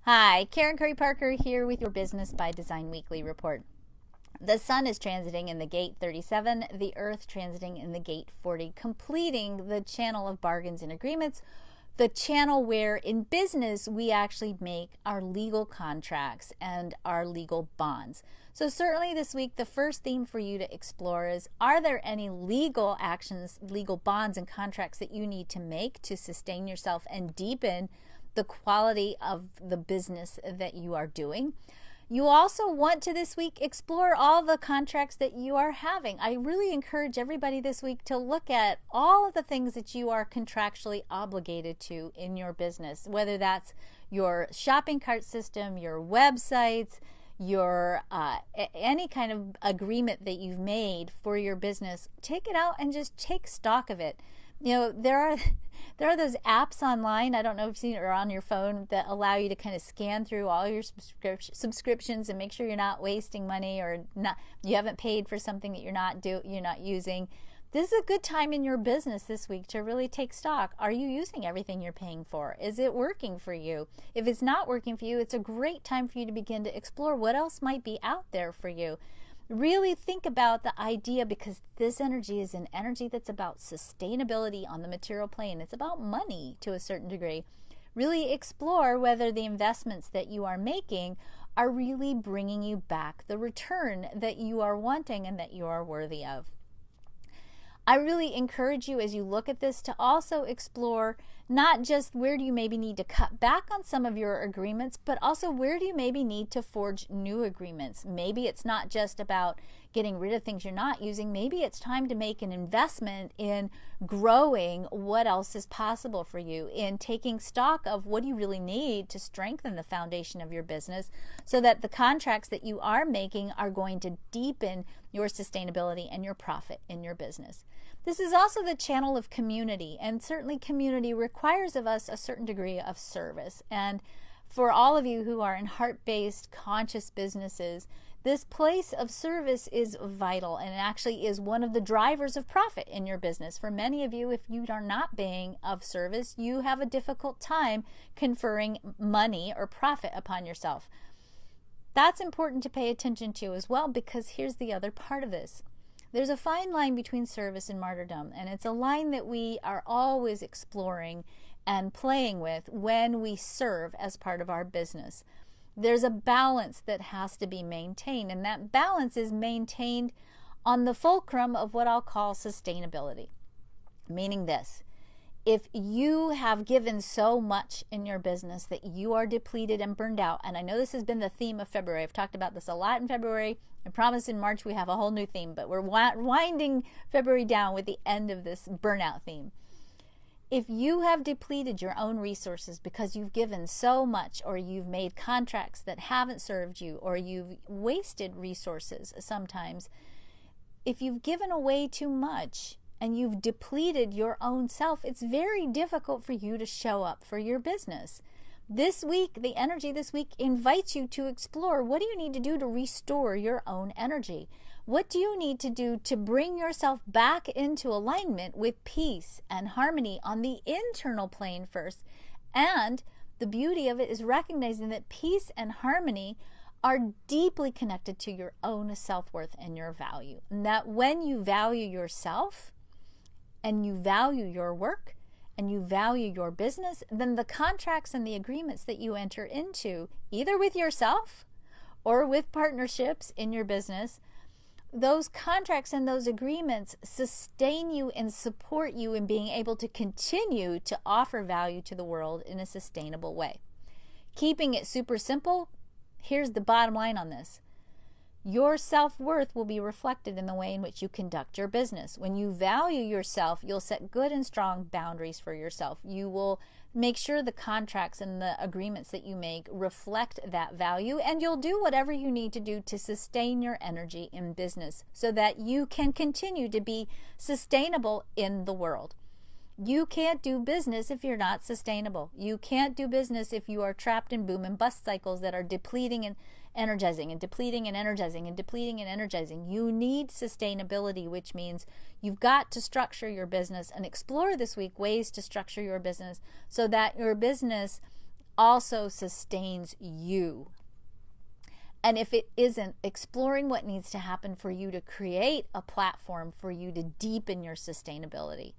Hi, Karen Curry Parker here with your Business by Design Weekly Report. The Sun is transiting in the gate 37, the Earth transiting in the gate 40, completing the channel of bargains and agreements, the channel where in business we actually make our legal contracts and our legal bonds. So certainly this week, the first theme for you to explore is, are there any legal actions, legal bonds and contracts that you need to make to sustain yourself and deepen the quality of the business that you are doing? You also want to this week explore all the contracts that you are having. I really encourage everybody this week to look at all of the things that you are contractually obligated to in your business, whether that's your shopping cart system, your websites, your any kind of agreement that you've made for your business. Take it out and just take stock of it. You know, there are those apps online, I don't know if you've seen it, or on your phone, that allow you to kind of scan through all your subscriptions and make sure you're not wasting money or not, you haven't paid for something that you're not using. This is a good time in your business this week to really take stock. Are you using everything you're paying for? Is it working for you? If it's not working for you, it's a great time for you to begin to explore what else might be out there for you. Really think about the idea, because this energy is an energy that's about sustainability on the material plane. It's about money to a certain degree. Really explore whether the investments that you are making are really bringing you back the return that you are wanting and that you are worthy of. I really encourage you, as you look at this, to also explore not just where do you maybe need to cut back on some of your agreements, but also where do you maybe need to forge new agreements. Maybe it's not just about getting rid of things you're not using. Maybe it's time to make an investment in growing what else is possible for you, in taking stock of what do you really need to strengthen the foundation of your business so that the contracts that you are making are going to deepen your sustainability and your profit in your business. This is also the channel of community, and certainly community requires of us a certain degree of service. And for all of you who are in heart-based, conscious businesses, this place of service is vital and actually is one of the drivers of profit in your business. For many of you, if you are not being of service, you have a difficult time conferring money or profit upon yourself. That's important to pay attention to as well, because here's the other part of this. There's a fine line between service and martyrdom, and it's a line that we are always exploring and playing with when we serve as part of our business. There's a balance that has to be maintained, and that balance is maintained on the fulcrum of what I'll call sustainability. Meaning this: if you have given so much in your business that you are depleted and burned out, and I know this has been the theme of February. I've talked about this a lot in February. I promise in March we have a whole new theme, but we're winding February down with the end of this burnout theme. If you have depleted your own resources because you've given so much, or you've made contracts that haven't served you, or you've wasted resources sometimes, if you've given away too much and you've depleted your own self, it's very difficult for you to show up for your business. This week, the energy this week invites you to explore, what do you need to do to restore your own energy? What do you need to do to bring yourself back into alignment with peace and harmony on the internal plane first? And the beauty of it is recognizing that peace and harmony are deeply connected to your own self-worth and your value. And that when you value yourself and you value your work and you value your business, then the contracts and the agreements that you enter into, either with yourself or with partnerships in your business, those contracts and those agreements sustain you and support you in being able to continue to offer value to the world in a sustainable way. Keeping it super simple, here's the bottom line on this. Your self-worth will be reflected in the way in which you conduct your business. When you value yourself, you'll set good and strong boundaries for yourself. You will make sure the contracts and the agreements that you make reflect that value, and you'll do whatever you need to do to sustain your energy in business so that you can continue to be sustainable in the world. You can't do business if you're not sustainable. You can't do business if you are trapped in boom and bust cycles that are depleting and energizing and depleting and energizing and depleting and energizing. You need sustainability, which means you've got to structure your business and explore this week ways to structure your business so that your business also sustains you. And if it isn't, exploring what needs to happen for you to create a platform for you to deepen your sustainability.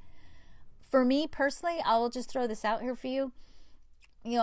For me personally, I will just throw this out here for you.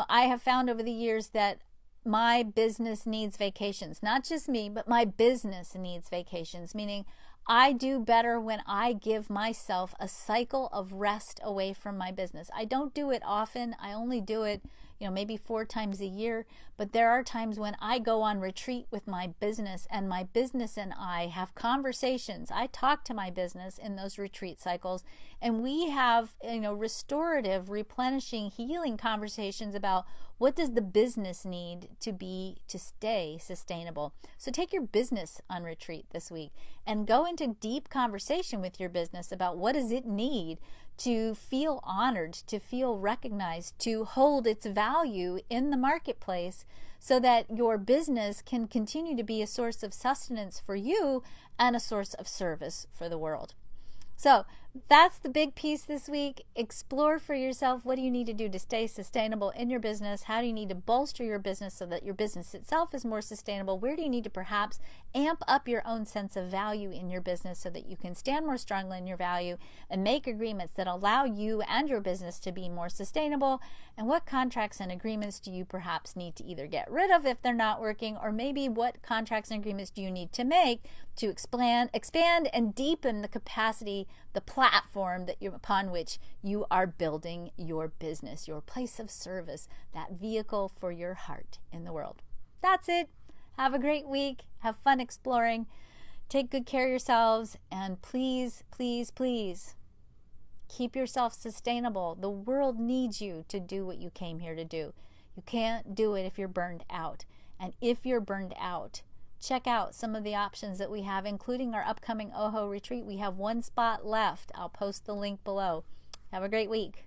I have found over the years that my business needs vacations. Not just me, but my business needs vacations, meaning I do better when I give myself a cycle of rest away from my business. I don't do it often. I only do it, maybe 4 times a year. But there are times when I go on retreat with my business, and my business and I have conversations. I talk to my business in those retreat cycles, and we have, restorative, replenishing, healing conversations about what does the business need to stay sustainable. So take your business on retreat this week and go into deep conversation with your business about what does it need to feel honored, to feel recognized, to hold its value in the marketplace, so that your business can continue to be a source of sustenance for you and a source of service for the world. So that's the big piece this week. Explore for yourself, what do you need to do to stay sustainable in your business? How do you need to bolster your business so that your business itself is more sustainable? Where do you need to perhaps amp up your own sense of value in your business so that you can stand more strongly in your value and make agreements that allow you and your business to be more sustainable? And what contracts and agreements do you perhaps need to either get rid of if they're not working, or maybe what contracts and agreements do you need to make to expand and deepen the capacity, the platform upon which you are building your business, your place of service, that vehicle for your heart in the world. That's it. Have a great week. Have fun exploring. Take good care of yourselves. And please, please, please keep yourself sustainable. The world needs you to do what you came here to do. You can't do it if you're burned out. And if you're burned out, check out some of the options that we have, including our upcoming OHO retreat. We have 1 spot left. I'll post the link below. Have a great week.